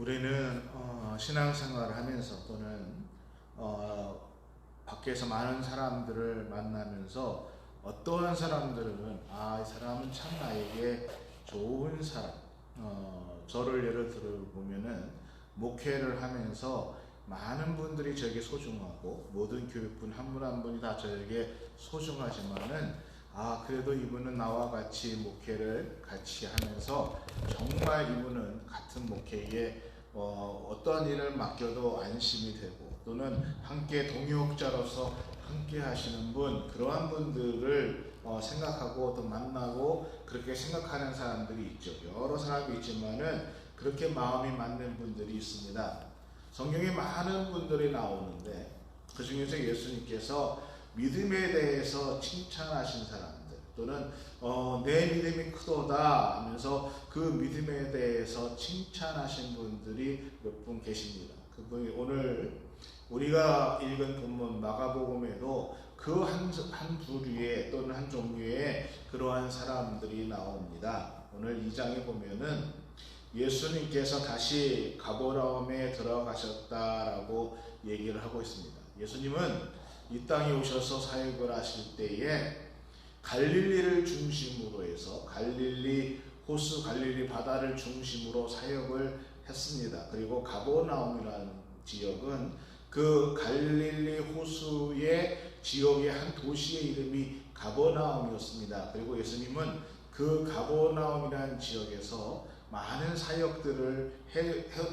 우리는 신앙생활을 하면서 또는 밖에서 많은 사람들을 만나면서 어떠한 사람들은 이 사람은 참 나에게 좋은 사람. 저를 예를 들어 보면은 목회를 하면서 많은 분들이 저에게 소중하고 모든 교육분 한 분 한 분이 다 저에게 소중하지만은 그래도 이분은 나와 같이 목회를 같이 하면서 정말 이분은 같은 목회에 어떠한 일을 맡겨도 안심이 되고 또는 함께 동역자로서 함께 하시는 분, 그러한 분들을 생각하고 또 만나고 그렇게 생각하는 사람들이 있죠. 여러 사람이 있지만은 그렇게 마음이 맞는 분들이 있습니다. 성경에 많은 분들이 나오는데 그 중에서 예수님께서 믿음에 대해서 칭찬하신 사람들 또는 내 믿음이 크도다 하면서 그 믿음에 대해서 칭찬하신 분들이 몇 분 계십니다. 그분이 오늘 우리가 읽은 본문 마가복음에도 그 한 부류의 또는 한 종류의 그러한 사람들이 나옵니다. 오늘 2장에 보면은 예수님께서 다시 가버나움에 들어가셨다라고 얘기를 하고 있습니다. 예수님은 이 땅에 오셔서 사역을 하실 때에 갈릴리를 중심으로 해서 갈릴리 호수, 갈릴리 바다를 중심으로 사역을 했습니다. 그리고 가버나움이라는 지역은 그 갈릴리 호수의 지역의 한 도시의 이름이 가버나움이었습니다. 그리고 예수님은 그 가버나움이라는 지역에서 많은 사역들을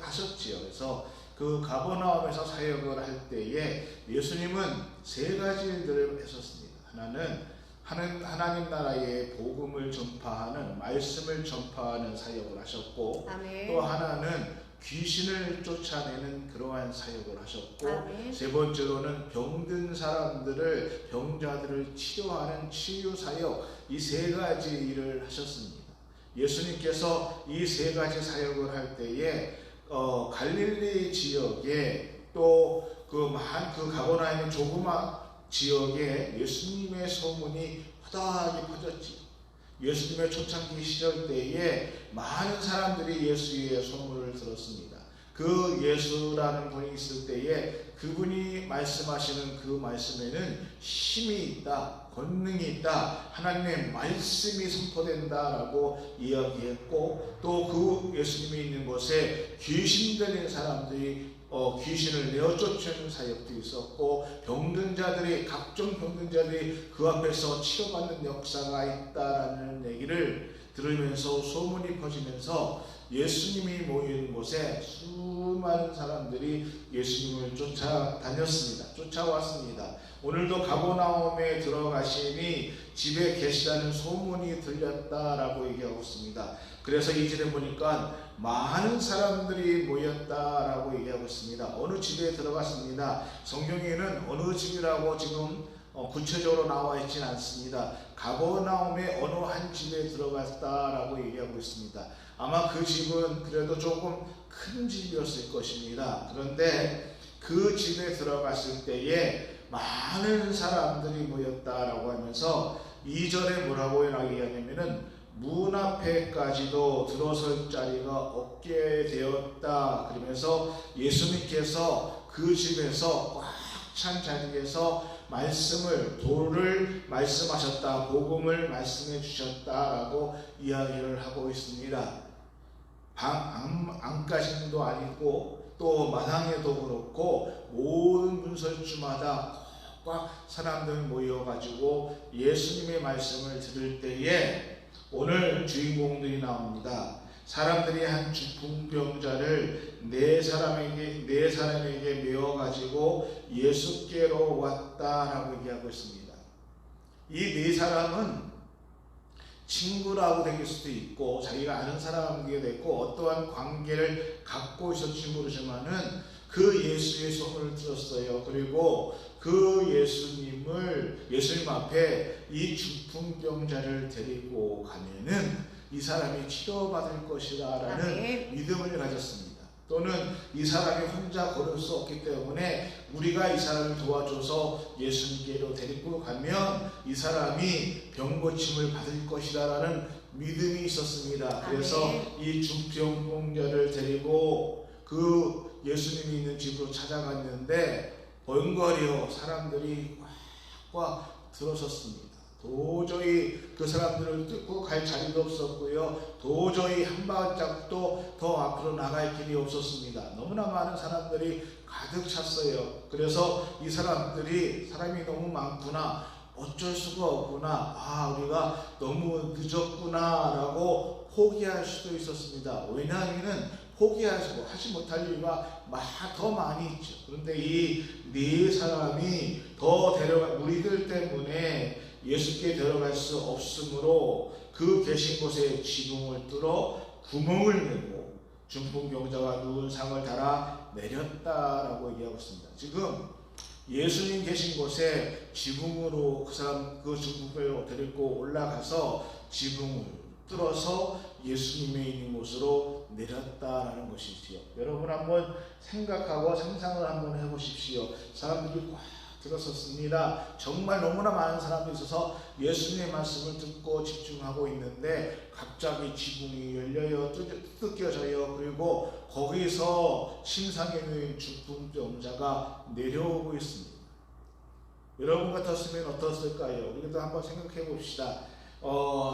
하셨지요. 그래서 그 가버나움에서 사역을 할 때에 예수님은 세 가지 일들을 하셨습니다. 하나는 하나님 나라의 복음을 전파하는, 말씀을 전파하는 사역을 하셨고, 아멘. 또 하나는 귀신을 쫓아내는 그러한 사역을 하셨고, 아멘. 세 번째로는 병든 사람들을, 병자들을 치료하는 치유 사역, 이 세 가지 일을 하셨습니다. 예수님께서 이 세 가지 사역을 할 때에 갈릴리 지역에 또 그 가버나움의 조그만 지역에 예수님의 소문이 허다하게 퍼졌지요. 예수님의 초창기 시절 때에 많은 사람들이 예수의 소문을 들었습니다. 그 예수라는 분이 있을 때에 그분이 말씀하시는 그 말씀에는 힘이 있다, 권능이 있다, 하나님의 말씀이 선포된다라고 이야기했고, 또 그 예수님이 있는 곳에 귀신 들린 사람들이 귀신을 내어 쫓는 사역도 있었고, 각종 병든 자들이 그 앞에서 치료받는 역사가 있다라는 얘기를 들으면서 소문이 퍼지면서 예수님이 모인 곳에 수많은 사람들이 예수님을 쫓아왔습니다. 오늘도 가버나움에 들어가시니 집에 계시다는 소문이 들렸다라고 얘기하고 있습니다. 그래서 이 절에 보니까 많은 사람들이 모였다라고 얘기하고 있습니다. 어느 집에 들어갔습니다. 성경에는 어느 집이라고 지금 구체적으로 나와 있지는 않습니다. 가버나움의 어느 한 집에 들어갔다라고 얘기하고 있습니다. 아마 그 집은 그래도 조금 큰 집이었을 것입니다. 그런데 그 집에 들어갔을 때에 많은 사람들이 모였다라고 하면서 2절에 뭐라고 얘기하냐면은 문 앞에까지도 들어설 자리가 없게 되었다. 그러면서 예수님께서 그 집에서 꽉 찬 자리에서 도를 말씀하셨다, 복음을 말씀해 주셨다라고 이야기를 하고 있습니다. 안까지도 아니고 또 마당에도 그렇고 모든 문설주마다 꽉 사람들 모여가지고 예수님의 말씀을 들을 때에 오늘 주인공들이 나옵니다. 사람들이 한 중풍병자를 네 사람에게 메어가지고 예수께로 왔다라고 얘기하고 있습니다. 이 네 사람은 친구라고 될 수도 있고 자기가 아는 사람이게 됐고 어떠한 관계를 갖고 있었지 모르지만은 그 예수의 소문을 들었어요. 그리고 그 예수님 앞에 이 중풍병자를 데리고 가면은 이 사람이 치료받을 것이라는 믿음을 가졌습니다. 또는 이 사람이 혼자 걸을 수 없기 때문에 우리가 이 사람을 도와줘서 예수님께로 데리고 가면 이 사람이 병고침을 받을 것이라는 믿음이 있었습니다. 그래서 이 중풍병자를 데리고 그 예수님이 있는 집으로 찾아갔는데 번거리어 사람들이 꽉 들어섰습니다. 도저히 그 사람들을 뚫고 갈 자리도 없었고요. 도저히 한 발짝도 더 앞으로 나갈 길이 없었습니다. 너무나 많은 사람들이 가득 찼어요. 그래서 이 사람들이 사람이 너무 많구나, 어쩔 수가 없구나, 우리가 너무 늦었구나 라고 포기할 수도 있었습니다. 왜냐하면 포기하지 못할 이유가 더 많이 있죠. 그런데 이 네 사람이 우리들 때문에 예수께 데려갈 수 없으므로 그 계신 곳에 지붕을 뚫어 구멍을 내고 중풍병자가 누운 상을 달아 내렸다라고 얘기하고 있습니다. 지금 예수님 계신 곳에 지붕으로 그 중풍병을 데리고 올라가서 지붕을 뚫어서 예수님의 있는 곳으로 내렸다라는 것이지요. 여러분 한번 생각하고 상상을 한번 해보십시오. 사람들이 꽉 들었었습니다. 정말 너무나 많은 사람들이 있어서 예수님의 말씀을 듣고 집중하고 있는데 갑자기 지붕이 열려요, 뜯겨져요. 그리고 거기서 심상에 누운 중풍병자가 내려오고 있습니다. 여러분 같았으면 어떻을까요? 우리도 한번 생각해 봅시다.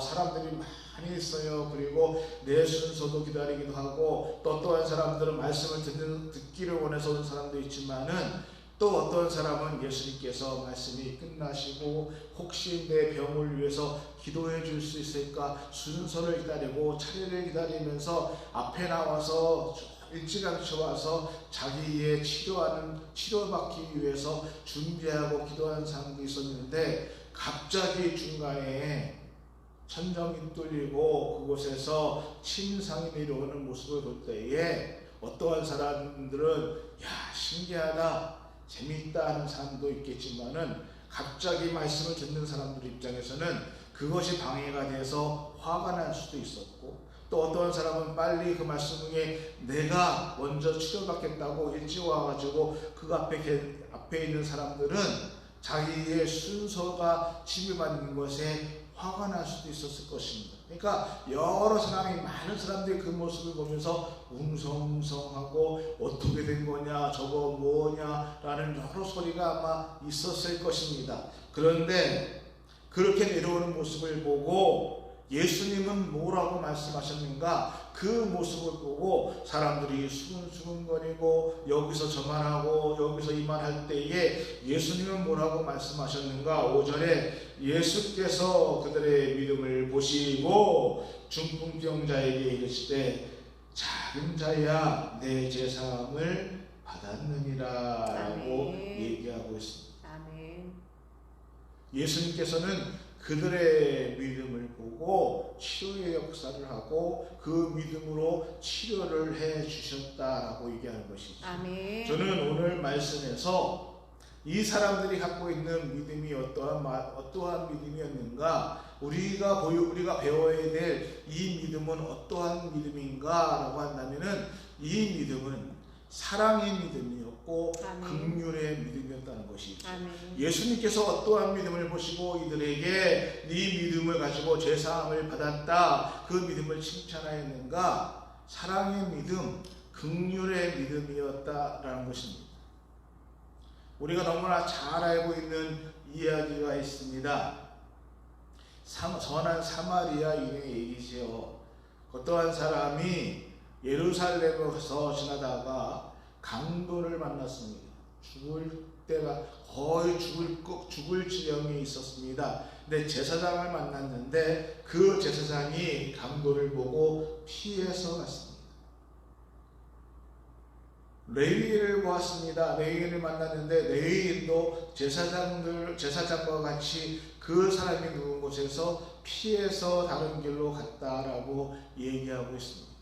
사람들이 많이 있어요. 그리고 내 순서도 기다리기도 하고 또 어떠한 사람들은 말씀을 듣기를 원해서 온 사람도 있지만은 또 어떤 사람은 예수님께서 말씀이 끝나시고 혹시 내 병을 위해서 기도해 줄 수 있을까 순서를 기다리고 차례를 기다리면서 앞에 나와서 일찌감치 와서 자기의 치료받기 위해서 준비하고 기도하는 사람도 있었는데 갑자기 중간에 천정이 뚫리고 그곳에서 침상이 내려오는 모습을 볼 때에 어떠한 사람들은 신기하다, 재미있다 하는 사람도 있겠지만은 갑자기 말씀을 듣는 사람들 입장에서는 그것이 방해가 돼서 화가 날 수도 있었고 또 어떤 사람은 빨리 그 말씀 중에 내가 먼저 치료받겠다고 일찍 와가지고 그 앞에 있는 사람들은 자기의 순서가 침해받는 것에 화가 날 수도 있었을 것입니다. 그러니까 많은 사람들이 그 모습을 보면서 웅성웅성하고 어떻게 된 거냐, 저거 뭐냐 라는 여러 소리가 아마 있었을 것입니다. 그런데 그렇게 내려오는 모습을 보고 예수님은 뭐라고 말씀하셨는가? 그 모습을 보고 사람들이 수근수근거리고 여기서 저만 하고 여기서 이만할 때에 예수님은 뭐라고 말씀하셨는가? 5절에 예수께서 그들의 믿음을 보시고 중풍병자에게 이르시되 작은 자야 내 제사함을 받았느니라 라고 얘기하고 있습니다. 아멘. 예수님께서는 그들의 믿음을 보고 치료의 역사를 하고 그 믿음으로 치료를 해 주셨다라고 얘기하는 것이죠. 아멘. 저는 오늘 말씀에서 이 사람들이 갖고 있는 믿음이 어떠한 믿음이었는가, 우리가 배워야 될 이 믿음은 어떠한 믿음인가라고 한다면은 이 믿음은 사랑의 믿음이었고 긍휼의 믿음이었다는 것이죠. 아멘. 예수님께서 어떠한 믿음을 보시고 이들에게 네 믿음을 가지고 제사함을 받았다, 그 믿음을 칭찬하였는가? 사랑의 믿음, 긍휼의 믿음이었다라는 것입니다. 우리가 너무나 잘 알고 있는 이야기가 있습니다. 선한 사마리아인의 얘기지요. 어떠한 사람이 예루살렘에서 지나다가 강도를 만났습니다. 죽을 때가 거의 죽을 지경에 있었습니다. 근데 제사장을 만났는데 그 제사장이 강도를 보고 피해서 갔습니다. 레위인을 보았습니다. 레위인을 만났는데 레위인도 제사장과 같이 그 사람이 누운 곳에서 피해서 다른 길로 갔다라고 얘기하고 있습니다.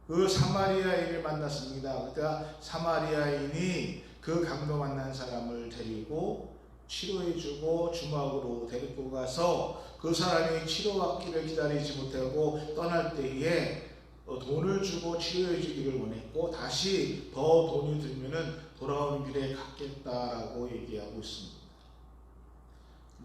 그 사마리아인을 만났습니다. 그러니까 사마리아인이 그 강도 만난 사람을 데리고 치료해주고 주막으로 데리고 가서 그 사람이 치료받기를 기다리지 못하고 떠날 때에 돈을 주고 치료해주기를 원했고 다시 더 돈이 들면은 돌아오는 길에 갖겠다라고 얘기하고 있습니다.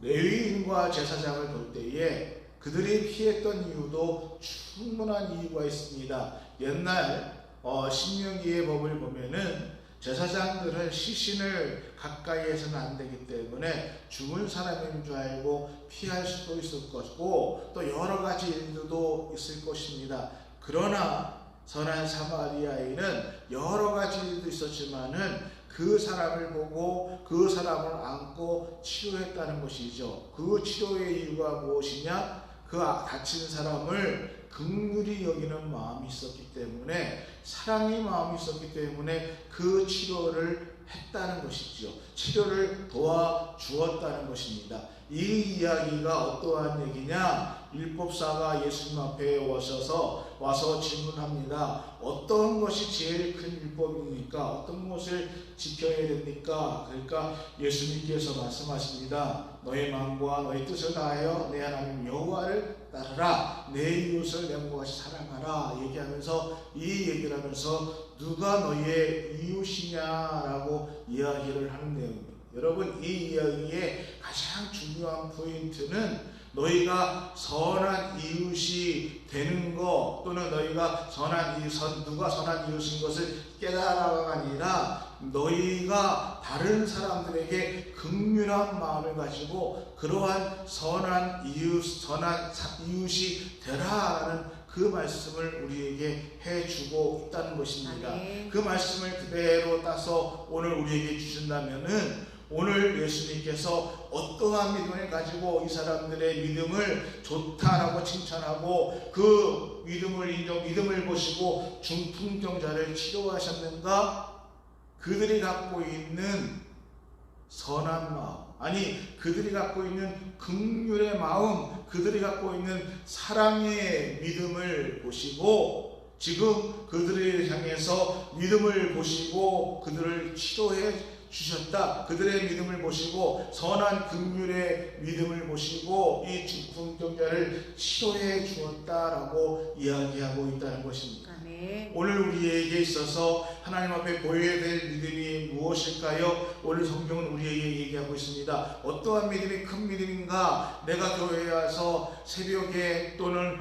레위인과 제사장을 볼 때에 그들이 피했던 이유도 충분한 이유가 있습니다. 옛날 신명기의 법을 보면은 제사장들은 시신을 가까이에서는 안 되기 때문에 죽은 사람인 줄 알고 피할 수도 있을 것이고 또 여러 가지 일들도 있을 것입니다. 그러나 선한 사마리아인은 여러 가지 일도 있었지만은 그 사람을 보고 그 사람을 안고 치료했다는 것이죠. 그 치료의 이유가 무엇이냐? 그 다친 사람을 긍휼히 여기는 마음이 있었기 때문에, 사랑의 마음이 있었기 때문에 그 치료를 했다는 것이죠. 치료를 도와주었다는 것입니다. 이 이야기가 어떠한 얘기냐? 율법사가 예수님 앞에 와서 질문합니다. 어떤 것이 제일 큰 율법입니까? 어떤 것을 지켜야 됩니까? 그러니까 예수님께서 말씀하십니다. 너의 마음과 너의 뜻을 다하여 내 하나님 여호와를 따르라. 내 이웃을 내 몸과 같이 사랑하라. 얘기하면서, 이 얘기를 하면서 누가 너의 이웃이냐라고 이야기를 하는 내용입니다. 여러분, 이 이야기의 가장 중요한 포인트는 너희가 선한 이웃이 되는 것, 또는 너희가 누가 선한 이웃인 것을 깨달아가 아니라 너희가 다른 사람들에게 긍휼한 마음을 가지고 그러한 선한 이웃이 되라는 그 말씀을 우리에게 해주고 있다는 것입니다. 아멘. 그 말씀을 그대로 따서 오늘 우리에게 주신다면은, 오늘 예수님께서 어떠한 믿음을 가지고 이 사람들의 믿음을 좋다라고 칭찬하고 그 믿음을 보시고 중풍병자를 치료하셨는가? 그들이 갖고 있는 선한 마음, 그들이 갖고 있는 긍휼의 마음, 그들이 갖고 있는 사랑의 믿음을 보시고, 지금 그들을 향해서 믿음을 보시고 그들을 치료해 주셨다. 그들의 믿음을 보시고, 선한 긍휼의 믿음을 보시고 이 중풍병자를 치료해 주었다라고 이야기하고 있다는 것입니다. 아멘. 오늘 우리에게 있어서 하나님 앞에 보여야 될 믿음이 무엇일까요? 오늘 성경은 우리에게 얘기하고 있습니다. 어떠한 믿음이 큰 믿음인가? 내가 교회에 와서 새벽에 또는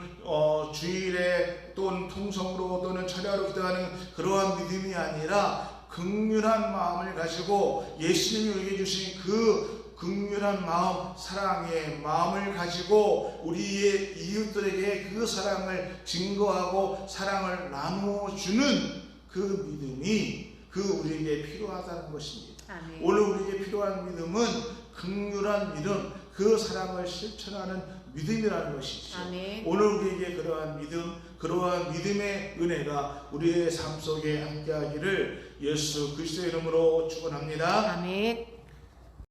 주일에 또는 통성으로 또는 철야로 기도하는 그러한 믿음이 아니라, 긍휼한 마음을 가지고 예수님이 우리에게 주신 그 긍휼한 마음, 사랑의 마음을 가지고 우리의 이웃들에게 그 사랑을 증거하고 사랑을 나누어주는 그 믿음이 우리에게 필요하다는 것입니다. 아멘. 오늘 우리에게 필요한 믿음은 긍휼한 믿음, 그 사랑을 실천하는 믿음이라는 것이죠. 아멘. 오늘 우리에게 그러한 믿음의 은혜가 우리의 삶 속에 함께하기를 예수 그리스도의 이름으로 축원합니다. 아멘.